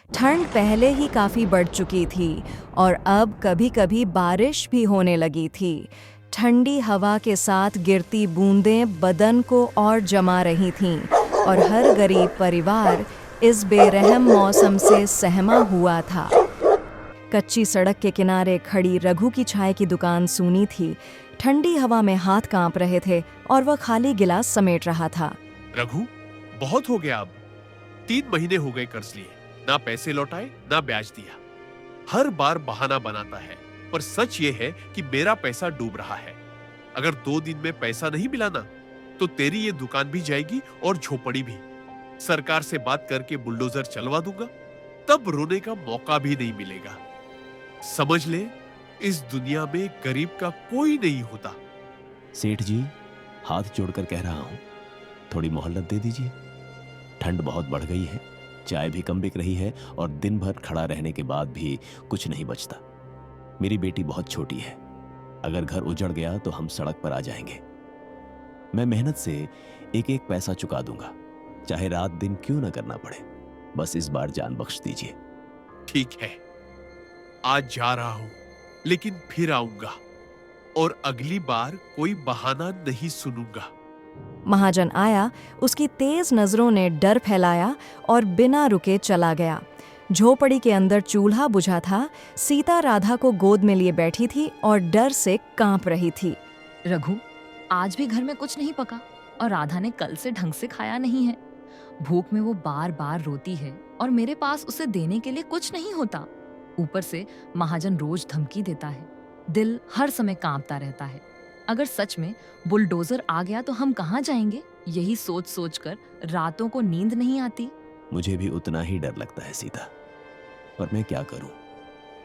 ठंड पहले ही काफ़ी बढ़ चुकी थी और अब कभी-कभी बारिश भी होने लगी थी। ठंडी हवा के साथ गिरती बूंदें बदन को और जमा रही थीं और हर गरीब परिवार इस बेरहम मौसम से सहमा हुआ था। कच्ची सड़क के किनारे खड़ी रघु की चाय की दुकान सूनी थी। ठंडी हवा में हाथ कांप रहे थे और वह खाली गिलास समेट रहा था। रघु, बहुत हो गया अब। 3 महीने हो गए कर्ज लिए, ना पैसे लौटाए ना ब्याज दिया। हर बार बहाना बनाता है, पर सच ये है कि मेरा पैसा डूब रहा है। अगर 2 दिन में पैसा नहीं मिला ना, तो तेरी ये दुकान भी जाएगी और झोपड़ी भी। सरकार से बात करके बुलडोजर चलवा दूंगा, तब रोने का मौका भी नहीं मिलेगा। समझ ले, इस दुनिया में गरीब का कोई नहीं होता। सेठ जी, हाथ जोड़कर कह रहा हूं, थोड़ी मोहल्लत दे दीजिए। ठंड बहुत बढ़ गई है, चाय भी कम बिक रही है और दिन भर खड़ा रहने के बाद भी कुछ नहीं बचता। मेरी बेटी बहुत छोटी है, अगर घर उजड़ गया तो हम सड़क पर आ जाएंगे। मैं मेहनत से एक एक पैसा चुका दूंगा, चाहे रात दिन क्यों ना करना पड़े। बस इस बार जान बख्श दीजिए। ठीक है, आज जा रहा हूं, लेकिन फिर आऊंगा और अगली बार कोई बहाना नहीं सुनूंगा। महाजन आया, उसकी तेज नजरों ने डर फैलाया और बिना रुके चला गया। झोपड़ी के अंदर चूल्हा बुझा था। सीता राधा को गोद में लिए बैठी थी और डर से कांप रही थी। रघु, आज भी घर में कुछ नहीं पका और राधा ने कल से ढंग से खाया नहीं है। भूख में वो बार बार रोती है और मेरे पास उसे देने के लिए कुछ नहीं होता। ऊपर से महाजन रोज धमकी देता है। दिल हर समय कांपता रहता है। अगर सच में बुलडोजर आ गया तो हम कहाँ जाएंगे? यही सोच सोच कर रातों को नींद नहीं आती। मुझे भी उतना ही डर लगता है सीता, पर मैं क्या करूं?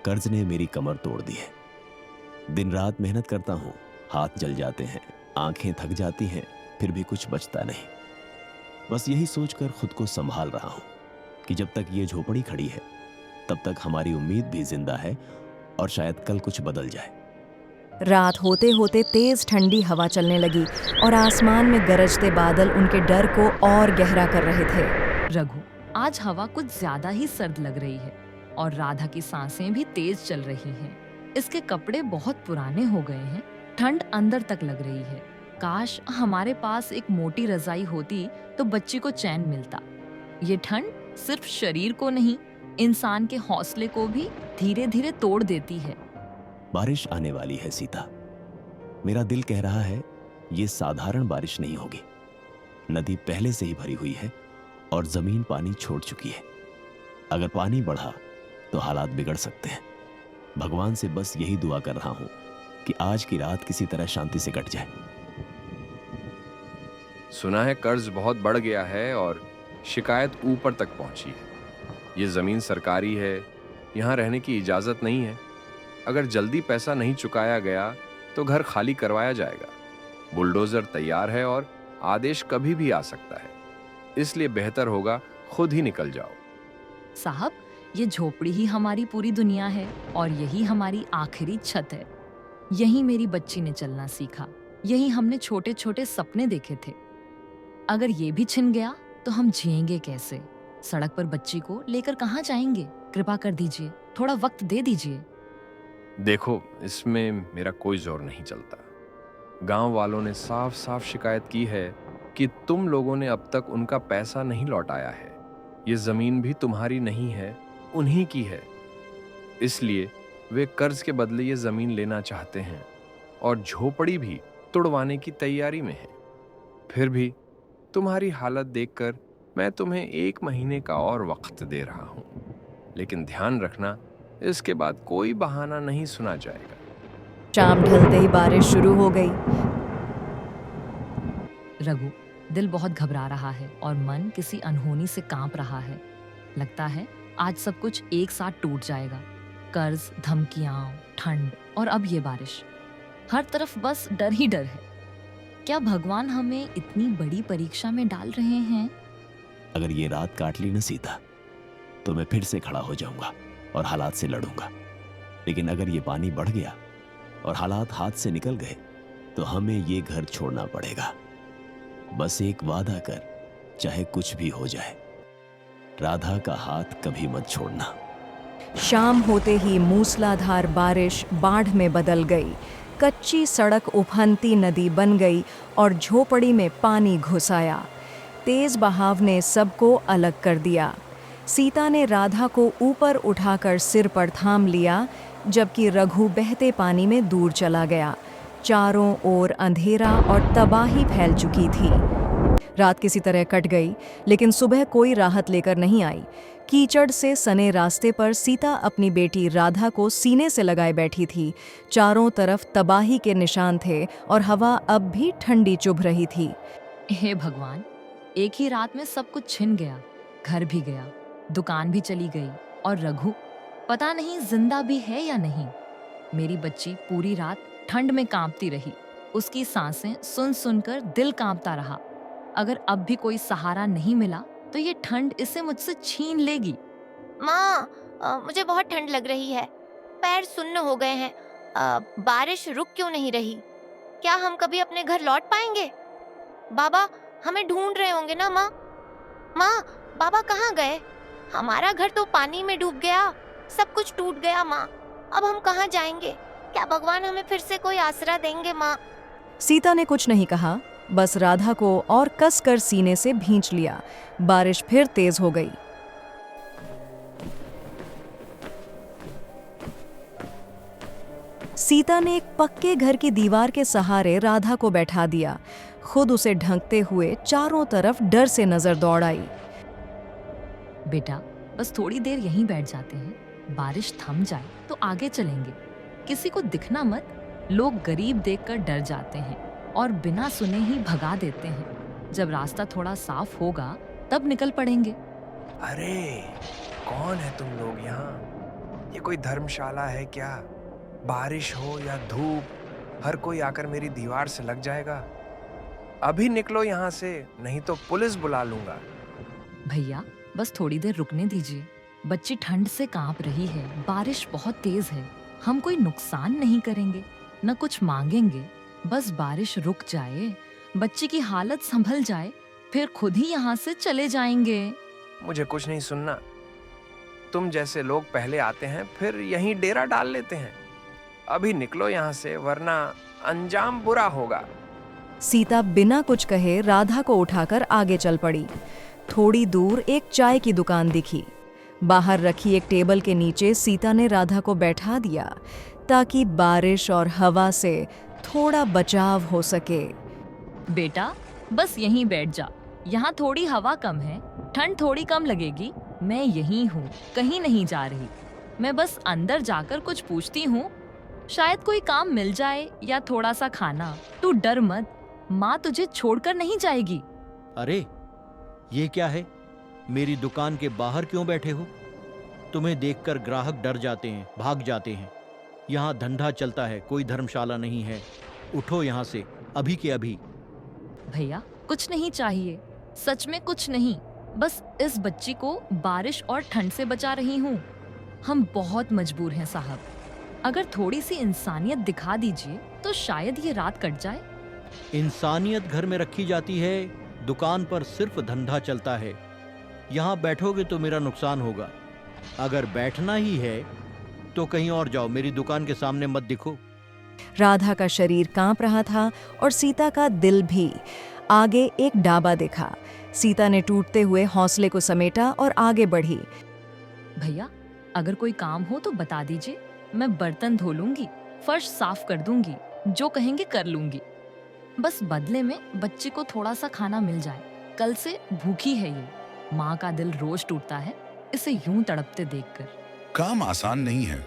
कर्ज ने मेरी कमर तोड़ दी है। दिन रात मेहनत करता हूं, हाथ जल जाते हैं, आंखें थक जाती हैं, फिर भी कुछ बचता नहीं। बस यही सोचकर खुद को संभाल रहा हूं कि जब तक ये झोपड़ी खड़ी है तब तक हमारी उम्मीद भी जिंदा है और शायद कल कुछ बदल जाए। रात होते होते तेज ठंडी हवा चलने लगी और आसमान में गरजते बादल उनके डर को और गहरा कर रहे थे। रघु, आज हवा कुछ ज्यादा ही सर्द लग रही है और राधा की सांसें भी तेज चल रही हैं। इसके कपड़े बहुत पुराने हो गए हैं, ठंड अंदर तक लग रही है। काश हमारे पास एक मोटी रजाई होती तो बच्ची को चैन मिलता। ये ठंड सिर्फ शरीर को नहीं, इंसान के हौसले को भी धीरे धीरे तोड़ देती है। बारिश आने वाली है सीता। मेरा दिल कह रहा है ये साधारण बारिश नहीं होगी। नदी पहले से ही भरी हुई है और जमीन पानी छोड़ चुकी है। अगर पानी बढ़ा तो हालात बिगड़ सकते हैं। भगवान से बस यही दुआ कर रहा हूं कि आज की रात किसी तरह शांति से कट जाए। सुना है कर्ज बहुत बढ़ गया है और शिकायत ऊपर तक पहुंची है। ये जमीन सरकारी है, यहां रहने की इजाजत नहीं है। अगर जल्दी पैसा नहीं चुकाया गया तो घर खाली करवाया जाएगा। बुलडोजर तैयार है और आदेश कभी भी आ सकता है, इसलिए बेहतर होगा खुद ही निकल जाओ। साहब, ये झोपड़ी ही हमारी पूरी दुनिया है और यही हमारी आखिरी छत है। यहीं मेरी बच्ची ने चलना सीखा, यहीं हमने छोटे छोटे सपने देखे थे। अगर ये भी छिन गया तो हम जिएंगे कैसे? सड़क पर बच्ची को लेकर कहाँ जाएंगे? कृपा कर दीजिए, थोड़ा वक्त दे दीजिए। देखो, इसमें मेरा कोई जोर नहीं चलता। गांव वालों ने साफ साफ शिकायत की है कि तुम लोगों ने अब तक उनका पैसा नहीं लौटाया है। ये जमीन भी तुम्हारी नहीं है, उन्हीं की है। इसलिए वे कर्ज के बदले ये जमीन लेना चाहते हैं और झोपड़ी भी तुड़वाने की तैयारी में है। फिर भी तुम्हारी हालत देखकर मैं तुम्हें 1 महीने का और वक्त दे रहा हूं, लेकिन ध्यान रखना, इसके बाद कोई बहाना नहीं सुना जाएगा। शाम ढलते ही बारिश शुरू हो गई। रघु, दिल बहुत घबरा रहा है और मन किसी अनहोनी से कांप रहा है। लगता है आज सब कुछ एक साथ टूट जाएगा। कर्ज, धमकियां, ठंड और अब ये बारिश। हर तरफ बस डर ही डर है। क्या भगवान हमें इतनी बड़ी परीक्षा में डाल रहे हैं? अगर ये रात काट ली न सीता तो मैं फिर से खड़ा हो जाऊंगा और हालात से लड़ूंगा। लेकिन अगर ये पानी बढ़ गया और हालात हाथ से निकल गए तो हमें ये घर छोड़ना पड़ेगा। बस एक वादा कर, चाहे कुछ भी हो जाए। राधा का हाथ कभी मत छोड़ना। शाम होते ही मूसलाधार बारिश बाढ़ में बदल गई। कच्ची सड़क उफनती नदी बन गई और झोपड़ी में पानी घुस आया। तेज बहाव ने सबको अलग कर दिया। सीता ने राधा को ऊपर उठाकर सिर पर थाम लिया, जबकि रघु बहते पानी में दूर चला गया। चारों ओर अंधेरा और तबाही फैल चुकी थी। रात किसी तरह कट गई, लेकिन सुबह कोई राहत लेकर नहीं आई। कीचड़ से सने रास्ते पर सीता अपनी बेटी राधा को सीने से लगाए बैठी थी। चारों तरफ तबाही के निशान थे और हवा अब भी ठंडी चुभ रही थी। हे भगवान, एक ही रात में सब कुछ छिन गया। घर भी गया, दुकान भी चली गई, और रघु पता नहीं जिंदा भी है या नहीं। मेरी बच्ची पूरी रात ठंड में कांपती रही। उसकी सांसें सुन सुनकर दिल कांपता रहा। अगर अब भी कोई सहारा नहीं मिला तो ये ठंड इसे मुझसे छीन लेगी। माँ, मुझे बहुत ठंड लग रही है। पैर सुन्न हो गए हैं। बारिश रुक क्यों नहीं रही? क्या हम कभी अपने घर लौट पाएंगे? बाबा हमें ढूंढ रहे होंगे ना माँ? माँ, बाबा कहाँ गए? हमारा घर तो पानी में डूब गया, सब कुछ टूट गया माँ। अब हम कहाँ जाएंगे? क्या भगवान हमें फिर से कोई आसरा देंगे माँ? सीता ने कुछ नहीं कहा, बस राधा को और कसकर सीने से भींच लिया। बारिश फिर तेज हो गई। सीता ने एक पक्के घर की दीवार के सहारे राधा को बैठा दिया। खुद उसे ढंकते हुए चारों तरफ डर से नजर दौड़ आई। बेटा, बस थोड़ी देर यहीं बैठ जाते हैं। बारिश थम जाए तो आगे चलेंगे। किसी को दिखना मत। लोग गरीब देखकर डर जाते हैं और बिना सुने ही भगा देते हैं। जब रास्ता थोड़ा साफ होगा तब निकल पड़ेंगे। अरे कौन है तुम लोग यहाँ? ये कोई धर्मशाला है क्या? बारिश हो या धूप, हर कोई आकर मेरी दीवार से लग जाएगा। अभी निकलो यहाँ से, नहीं तो पुलिस बुला लूंगा। भैया, बस थोड़ी देर रुकने दीजिए। बच्ची ठंड से कांप रही है। बारिश बहुत तेज है। हम कोई नुकसान नहीं करेंगे, न कुछ मांगेंगे। बस बारिश रुक जाए, बच्ची की हालत संभल जाए, फिर खुद ही यहाँ से चले जाएंगे। मुझे कुछ नहीं सुनना। तुम जैसे लोग पहले आते हैं फिर यहीं डेरा डाल लेते हैं। अभी निकलो यहाँ से, वरना अंजाम बुरा होगा। सीता बिना कुछ कहे राधा को उठाकर आगे चल पड़ी। थोड़ी दूर एक चाय की दुकान दिखी। बाहर रखी एक टेबल के नीचे सीता ने राधा को बैठा दिया, ताकि बारिश और हवा से थोड़ा बचाव हो सके। बेटा, बस यहीं बैठ जा। यहाँ थोड़ी हवा कम है, ठंड थोड़ी कम लगेगी। मैं यहीं हूँ, कहीं नहीं जा रही। मैं बस अंदर जाकर कुछ पूछती हूँ, शायद कोई काम मिल जाए या थोड़ा सा खाना। तू डर मत, माँ तुझे छोड़कर नहीं जाएगी। अरे ये क्या है? मेरी दुकान के बाहर क्यों बैठे हो? तुम्हें देखकर ग्राहक डर जाते हैं, भाग जाते हैं। यहाँ धंधा चलता है, कोई धर्मशाला नहीं है। उठो यहाँ से, अभी के अभी। भैया, कुछ नहीं चाहिए, सच में कुछ नहीं। बस इस बच्ची को बारिश और ठंड से बचा रही हूँ। हम बहुत मजबूर हैं साहब। अगर थोड़ी सी इंसानियत दिखा दीजिए तो शायद ये रात कट जाए। इंसानियत घर में रखी जाती है, दुकान पर सिर्फ धंधा चलता है। यहाँ बैठोगे तो मेरा नुकसान होगा। अगर बैठना ही है तो कहीं और जाओ, मेरी दुकान के सामने मत दिखो। राधा का शरीर कांप रहा था और सीता का दिल भी। आगे एक डाबा देखा। सीता ने टूटते हुए हौसले को समेटा और आगे बढ़ी। भैया, अगर कोई काम हो तो बता दीजिए। मैं बर्तन धो लूंगी, फर्श साफ कर दूंगी, जो कहेंगे कर लूंगी। बस बदले में बच्ची को थोड़ा सा खाना मिल जाए। कल से भूखी है ये। माँ का दिल रोज टूटता है इसे यूं तड़पते देखकर। काम आसान नहीं है।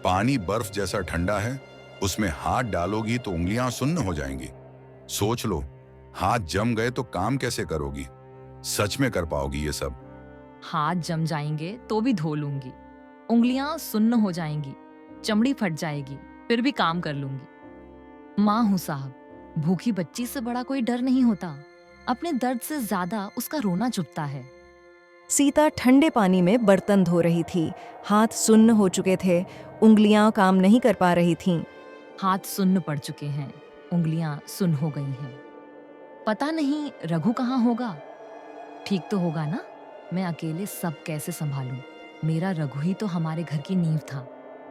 पानी बर्फ जैसा ठंडा है, उसमें हाथ डालोगी तो उंगलियां सुन्न हो जाएंगी। सोच लो, हाथ जम गए तो काम कैसे करोगी? सच में कर पाओगी ये सब? हाथ जम जाएंगे तो भी धो लूंगी। उंगलियां सुन्न हो जाएंगी, चमड़ी फट जाएगी, फिर भी काम कर लूंगी। माँ हूँ साहब। भूखी बच्ची से बड़ा कोई डर नहीं होता। अपने दर्द से ज्यादा उसका रोना चुभता है। सीता ठंडे पानी में बर्तन धो रही थी। हाथ सुन्न हो चुके थे, उंगलियां काम नहीं कर पा रही थीं। हाथ सुन्न पड़ चुके हैं, उंगलियां सुन्न हो गई हैं। पता नहीं रघु कहाँ होगा। ठीक तो होगा ना? मैं अकेले सब कैसे संभालूं? मेरा रघु ही तो हमारे घर की नींव था।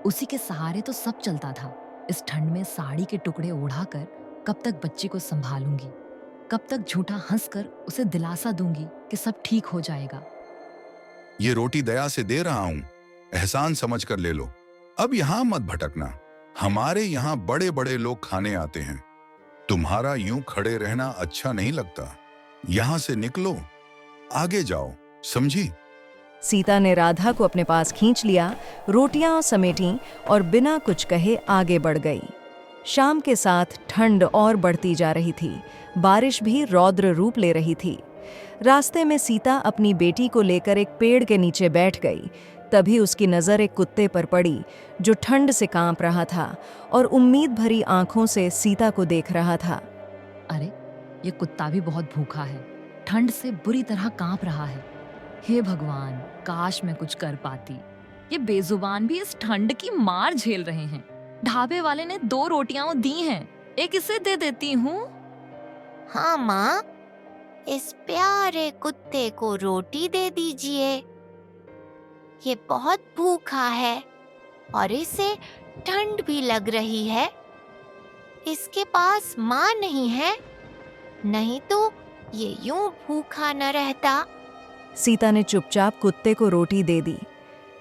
उसी के सहारे तो सब चलता था। इस ठंड में साड़ी के टुकड़े ओढ़ाकर कब तक बच्ची को संभालूंगी? कब तक झूठा हंसकर उसे दिलासा दूंगी कि सब ठीक हो जाएगा? ये रोटी दया से दे रहा हूं, एहसान समझ कर ले लो। अब यहां मत भटकना। हमारे यहाँ बड़े बड़े लोग खाने आते हैं। तुम्हारा यूं खड़े रहना अच्छा नहीं लगता। यहां से निकलो, आगे जाओ, समझी? सीता ने राधा को अपने पास खींच लिया, रोटियां समेटी और बिना कुछ कहे आगे बढ़ गई। शाम के साथ ठंड और बढ़ती जा रही थी। बारिश भी रौद्र रूप ले रही थी। रास्ते में सीता अपनी बेटी को लेकर एक पेड़ के नीचे बैठ गई। तभी उसकी नज़र एक कुत्ते पर पड़ी जो ठंड से कांप रहा था और उम्मीद भरी आंखों से सीता को देख रहा था। अरे, ये कुत्ता भी बहुत भूखा है, ठंड से बुरी तरह कांप रहा है। हे भगवान, काश मैं कुछ कर पाती। ये बेजुबान भी इस ठंड की मार झेल रहे हैं। ढाबे वाले ने 2 रोटियां दी हैं, एक इसे दे देती हूँ। हाँ माँ, इस प्यारे कुत्ते को रोटी दे दीजिए। ये बहुत भूखा है और इसे ठंड भी लग रही है। इसके पास माँ नहीं है, नहीं तो ये यूं भूखा न रहता। सीता ने चुपचाप कुत्ते को रोटी दे दी।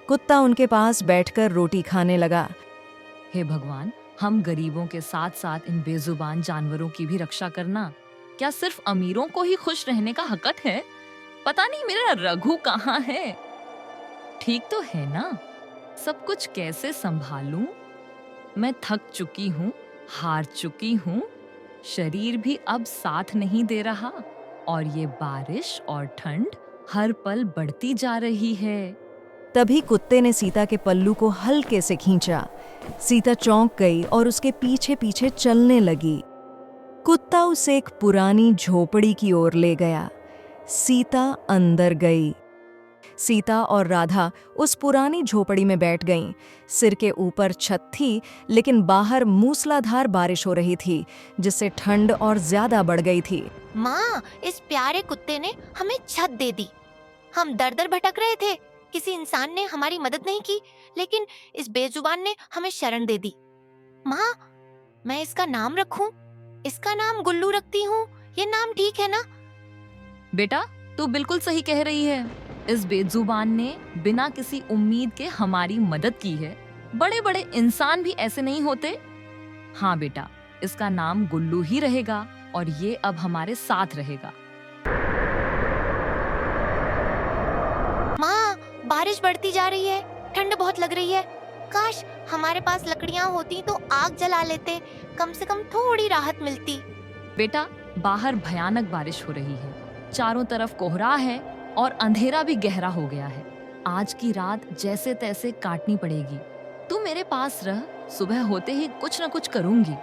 कुत्ता उनके पास बैठकर रोटी खाने लगा। हे भगवान, हम गरीबों के साथ साथ इन बेजुबान जानवरों की भी रक्षा करना। क्या सिर्फ अमीरों को ही खुश रहने का हक है? पता नहीं मेरा रघु कहाँ है। ठीक तो है ना? सब कुछ कैसे संभालूं? मैं थक चुकी हूँ, हार चुकी हूँ। शरीर भी अब साथ नहीं दे रहा और ये बारिश और ठंड हर पल बढ़ती जा रही है। तभी कुत्ते ने सीता के पल्लू को हल्के से खींचा। सीता चौंक गई और उसके पीछे पीछे चलने लगी। कुत्ता उसे एक पुरानी झोपड़ी की ओर ले गया। सीता अंदर गई। सीता और राधा उस पुरानी झोपड़ी में बैठ गईं। सिर के ऊपर छत थी, लेकिन बाहर मूसलाधार बारिश हो रही थी, जिससे ठंड और ज्यादा बढ़ गई थी। माँ, इस प्यारे कुत्ते ने हमें छत दे दी। हम दर दर भटक रहे थे, किसी इंसान ने हमारी मदद नहीं की, लेकिन इस बेजुबान ने हमें शरण दे दी। माँ, मैं इसका नाम रखूं? इसका नाम गुल्लू रखती हूँ। ये नाम ठीक है ना? बेटा, तू बिल्कुल सही कह रही है। इस बेजुबान ने बिना किसी उम्मीद के हमारी मदद की है। बड़े बड़े इंसान भी ऐसे नहीं होते। हाँ बेटा, इसका नाम गुल्लू ही रहेगा और ये अब हमारे साथ रहेगा। माँ, बारिश बढ़ती जा रही है, ठंड बहुत लग रही है। काश हमारे पास लकड़ियाँ होती तो आग जला लेते, कम से कम थोड़ी राहत मिलती। बेटा, बाहर भयानक बारिश हो रही है। चारों तरफ कोहरा है और अंधेरा भी गहरा हो गया है। आज की रात जैसे तैसे काटनी पड़ेगी। तू मेरे पास रह, सुबह होते ही कुछ न कुछ करूंगी।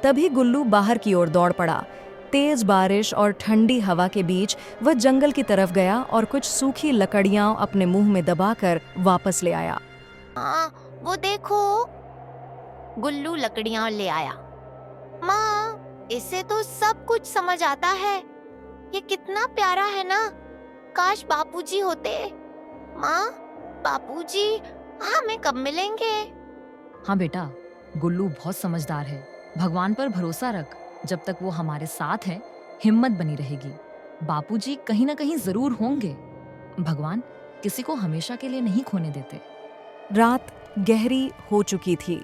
तभी गुल्लू बाहर की ओर दौड़ पड़ा। तेज बारिश और ठंडी हवा के बीच वह जंगल की तरफ गया और कुछ सूखी लकड़ियां अपने मुंह में दबाकर वापस ले आया। हाँ, वो देखो, गुल्लू लकड़ियाँ ले आया। माँ, इसे तो सब कुछ समझ आता है। ये कितना प्यारा है ना? काश बापूजी होते। माँ, बापूजी हमें कब मिलेंगे? हाँ बेटा, गुल्लू बहुत समझदार है। भगवान पर भरोसा रख। जब तक वो हमारे साथ है, हिम्मत बनी रहेगी। बापूजी कहीं ना कहीं जरूर होंगे। भगवान किसी को हमेशा के लिए नहीं खोने देते। रात गहरी हो चुकी थी।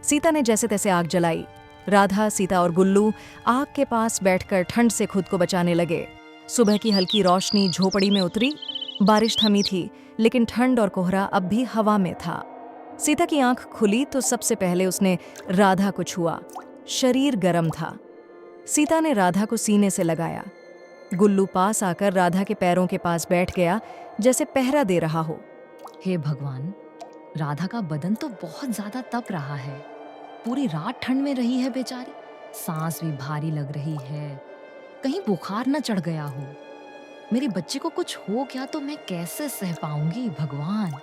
सीता ने जैसे तैसे आग जलाई। राधा, सीता और गुल्लू आग के पास बैठकर ठंड से खुद को बचाने लगे। सुबह की हल्की रोशनी झोपड़ी में उतरी। बारिश थमी थी, लेकिन ठंड और कोहरा अब भी हवा में था। सीता की आंख खुली तो सबसे पहले उसने राधा को छुआ। शरीर गर्म था। सीता ने राधा को सीने से लगाया। गुल्लू पास आकर राधा के पैरों के पास बैठ गया, जैसे पहरा दे रहा हो। हे भगवान, राधा का बदन तो बहुत ज्यादा तप रहा है। पूरी रात ठंड में रही है बेचारी। सांस भी भारी लग रही है। कहीं बुखार न चढ़ गया हो। मेरी बच्ची को कुछ हो गया तो मैं कैसे सह पाऊंगी भगवान।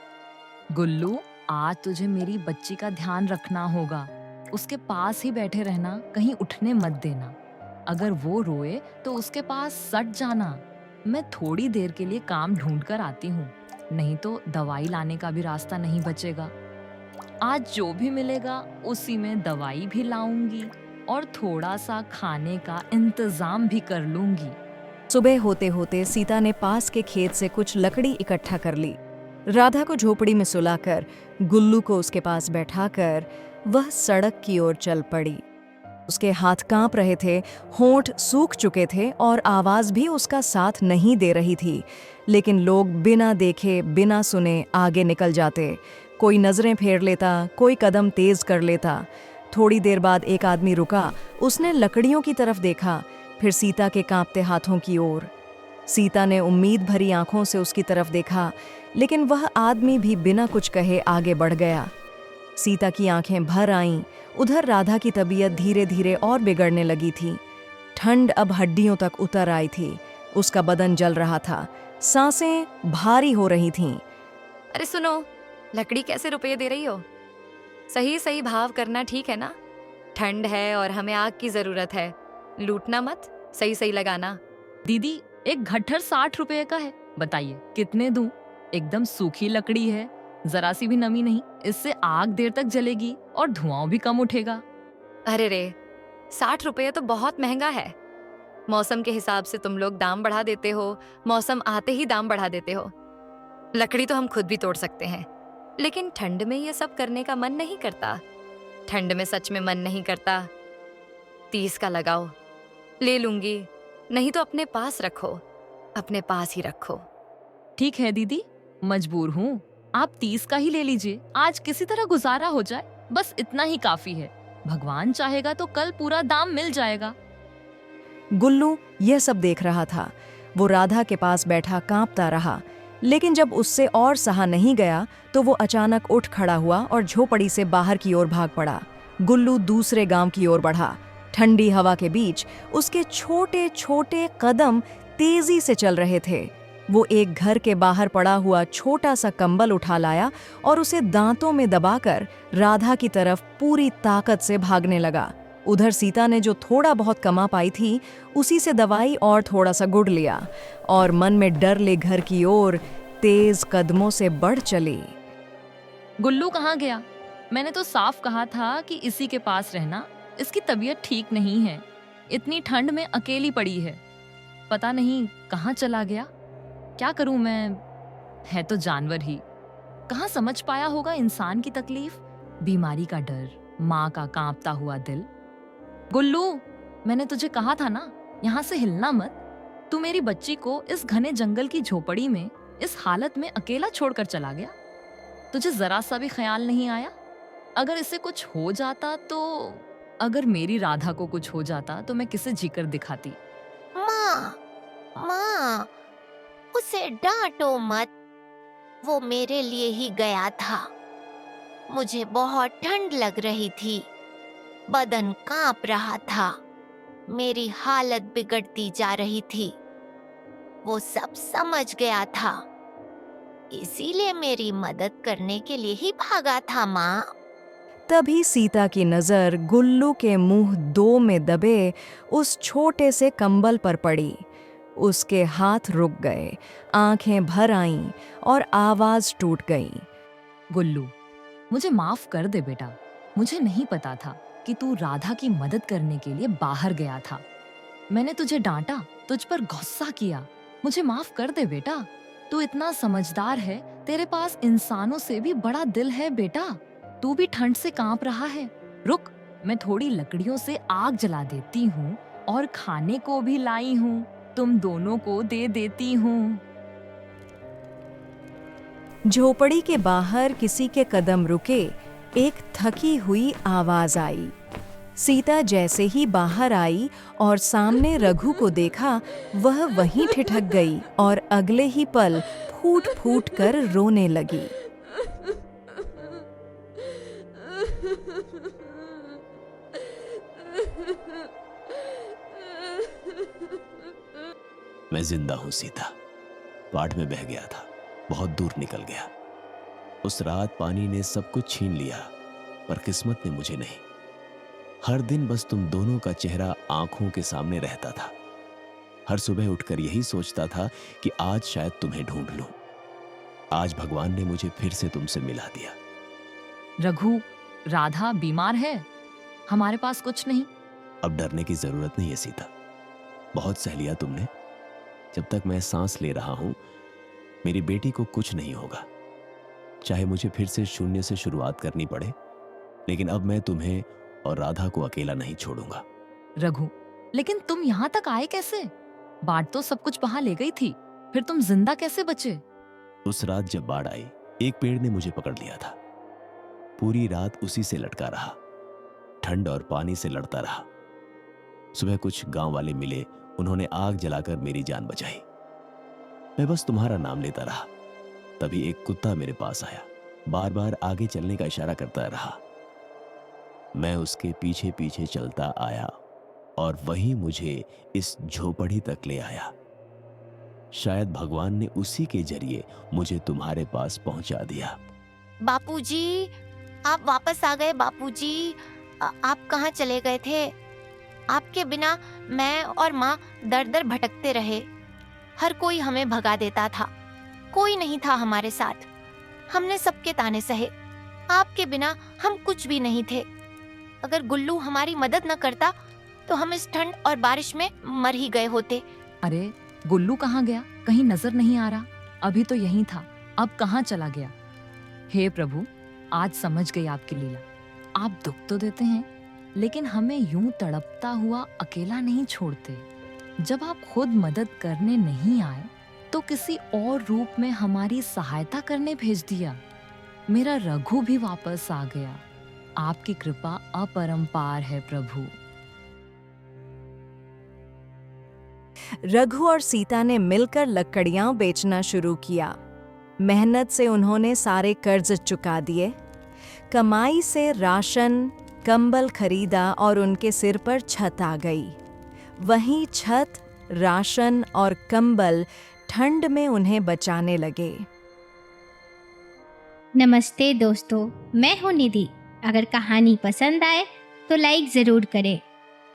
गुल्लू, आज तुझे मेरी बच्ची का ध्यान रखना होगा। उसके पास ही बैठे रहना, कहीं उठने मत देना। अगर वो रोए तो उसके पास सट जाना। मैं थोड़ी देर के लिए काम ढूंढ कर आती हूँ, नहीं तो दवाई लाने का भी रास्ता नहीं बचेगा। आज जो भी मिलेगा उसी में दवाई भी लाऊंगी और थोड़ा सा खाने का इंतजाम भी कर लूंगी। सुबह होते होते सीता ने पास के खेत से कुछ लकड़ी इकट्ठा कर ली। राधा को झोपड़ी में सुलाकर, गुल्लू को उसके पास बैठाकर वह सड़क की ओर चल पड़ी। उसके हाथ कांप रहे थे, होंठ सूख चुके थे और आवाज भी उसका साथ नहीं दे रही थी। लेकिन लोग बिना देखे बिना सुने आगे निकल जाते। कोई नजरें फेर लेता, कोई कदम तेज कर लेता। थोड़ी देर बाद एक आदमी रुका। उसने लकड़ियों की तरफ देखा, फिर सीता के कांपते हाथों की ओर। सीता ने उम्मीद भरी आंखों से उसकी तरफ देखा, लेकिन वह आदमी भी बिना कुछ कहे आगे बढ़ गया। सीता की आंखें भर आईं। उधर राधा की तबीयत धीरे धीरे और बिगड़ने लगी थी। ठंड अब हड्डियों तक उतर आई थी। उसका बदन जल रहा था, सांसें भारी हो रही थीं। अरे सुनो, लकड़ी कैसे रुपये दे रही हो? सही सही भाव करना, ठीक है ना? ठंड है और हमें आग की जरूरत है। लूटना मत, सही सही लगाना। दीदी, एक गट्ठर 60 रुपए का है, बताइए कितने दूं? एकदम सूखी लकड़ी है, जरा सी भी नमी नहीं। इससे आग देर तक जलेगी और धुआं भी कम उठेगा। अरे रे, 60 रुपये तो बहुत महंगा है। मौसम के हिसाब से तुम लोग दाम बढ़ा देते हो, मौसम आते ही दाम बढ़ा देते हो। लकड़ी तो हम खुद भी तोड़ सकते हैं, लेकिन ठंड में ये सब करने का मन नहीं करता। ठंड में सच में मन नहीं करता। 30 का लगाओ, ले लूंगी, नहीं तो अपने पास रखो, अपने पास ही रखो। ठीक है दीदी, मजबूर हूँ, आप 30 का ही ले लीजिए। आज किसी तरह गुजारा हो जाए, बस इतना ही काफी है। भगवान चाहेगा तो कल पूरा दाम मिल जाएगा। गुल्लू यह सब देख रहा था। वो राधा के पास बैठा कांपता रहा, लेकिन जब उससे और सहा नहीं गया तो वो अचानक उठ खड़ा हुआ और झोपड़ी से बाहर की ओर भाग पड़ा। गुल्लू दूसरे गांव की ओर बढ़ा। ठंडी हवा के बीच उसके छोटे छोटे कदम तेजी से चल रहे थे। वो एक घर के बाहर पड़ा हुआ छोटा सा कंबल उठा लाया और उसे दांतों में दबाकर राधा की तरफ पूरी ताकत से भागने लगा। उधर सीता ने जो थोड़ा बहुत कमा पाई थी, उसी से दवाई और थोड़ा सा गुड़ लिया और मन में डर ले घर की ओर तेज कदमों से बढ़ चली। गुल्लू कहाँ गया? मैंने तो साफ कहा था कि इसी के पास रहना। इसकी तबीयत ठीक नहीं है, इतनी ठंड में अकेली पड़ी है। पता नहीं कहाँ चला गया। क्या करूं मैं? है तो जानवर ही, कहाँ समझ पाया होगा इंसान की तकलीफ, बीमारी का डर, माँ का कांपता हुआ दिल। गुल्लू, मैंने तुझे कहा था ना, यहाँ से हिलना मत। तू मेरी बच्ची को इस घने जंगल की झोपड़ी में इस हालत में अकेला छोड़कर चला गया। तुझे जरा सा भी ख्याल नहीं आया? अगर इसे कुछ हो जाता तो, अगर मेरी राधा को कुछ हो जाता तो मैं किसे जीकर दिखाती। माँ, माँ, उसे डांटो मत, वो मेरे लिए ही गया था। मुझे बहुत ठंड लग रही थी, बदन कांप रहा था, मेरी हालत बिगड़ती जा रही थी। वो सब समझ गया था, इसीलिए मेरी मदद करने के लिए ही भागा था माँ। तभी सीता की नजर गुल्लू के मुंह 2 में दबे उस छोटे से कंबल पर पड़ी। उसके हाथ रुक गए, आंखें भर आईं और आवाज टूट गई। गुल्लू, मुझे माफ कर दे बेटा। मुझे नहीं पता था कि तू राधा की मदद करने के लिए बाहर गया था। मैंने तुझे डांटा, तुझ पर गुस्सा किया। मुझे माफ कर दे बेटा। तू इतना समझदार है, तेरे पास इंसानों से भी बड़ा दिल है बेटा। तू भी ठंड से कांप रहा है। रुक, मैं थोड़ी लकड़ियों से आग जला देती हूँ और खाने को भी लाई हूँ, तुम दोनों को दे देती हूँ। झोपड़ी के बाहर किसी के कदम रुके। एक थकी हुई आवाज आई। सीता जैसे ही बाहर आई और सामने रघु को देखा, वह वहीं ठिठक गई और अगले ही पल फूट फूट कर रोने लगी। मैं जिंदा हूं सीता। बाढ़ में बह गया था, बहुत दूर निकल गया। उस रात पानी ने सब कुछ छीन लिया, पर किस्मत ने मुझे नहीं। हर दिन बस तुम दोनों का चेहरा आंखों के सामने रहता था। हर सुबह उठकर यही सोचता था कि आज शायद तुम्हें ढूंढ लूं। आज भगवान ने मुझे फिर से तुमसे मिला दिया। रघु, राधा बीमार है, हमारे पास कुछ नहीं। अब डरने की जरूरत नहीं है सीता, बहुत सह लिया तुमने। जब तक मैं सांस ले रहा हूं मेरी बेटी को कुछ नहीं होगा। चाहे मुझे फिर से शून्य से शुरुआत करनी पड़े, लेकिन अब मैं तुम्हें और राधा को अकेला नहीं छोड़ूंगा। रघु, लेकिन तुम यहाँ तक आए कैसे? बाढ़ तो सब कुछ बहा ले गई थी, फिर तुम जिंदा कैसे बचे? उस रात जब बाढ़ आई, एक पेड़ ने मुझे पकड़ लिया था। पूरी रात उसी से लटका रहा, ठंड और पानी से लड़ता रहा। सुबह कुछ गांव वाले मिले, उन्होंने आग जलाकर मेरी जान बचाई। मैं बस तुम्हारा नाम लेता रहा। तभी एक कुत्ता मेरे पास आया, बार बार आगे चलने का इशारा करता रहा। मैं उसके पीछे पीछे चलता आया और वही मुझे इस झोपड़ी तक ले आया। शायद भगवान ने उसी के जरिए मुझे तुम्हारे पास पहुंचा दिया। बापूजी, आप वापस आ गए। बापूजी, आप कहाँ चले गए थे? आपके बिना मैं और माँ दर दर भटकते रहे। हर कोई हमें भगा देता था, कोई नहीं था हमारे साथ। हमने सबके ताने सहे। आपके बिना हम कुछ भी नहीं थे। अगर गुल्लू हमारी मदद न करता तो हम इस ठंड और बारिश में मर ही गए होते। अरे गुल्लू कहाँ गया? कहीं नजर नहीं आ रहा। अभी तो यहीं था, अब कहाँ चला गया? हे प्रभु, आज समझ गई आपकी लीला। आप दुख तो देते हैं, लेकिन हमें यूं तड़पता हुआ अकेला नहीं छोड़ते। जब आप खुद मदद करने नहीं आए तो किसी और रूप में हमारी सहायता करने भेज दिया। मेरा रघु भी वापस आ गया। आपकी कृपा अपरंपार है प्रभु। रघु और सीता ने मिलकर लकड़ियां बेचना शुरू किया। मेहनत से उन्होंने सारे कर्ज चुका दिए। कमाई से राशन, कंबल खरीदा और उनके सिर पर छत आ गई। वहीं छत, राशन और कंबल ठंड में उन्हें बचाने लगे। नमस्ते दोस्तों, मैं हूँ निधि। अगर कहानी पसंद आए तो लाइक ज़रूर करें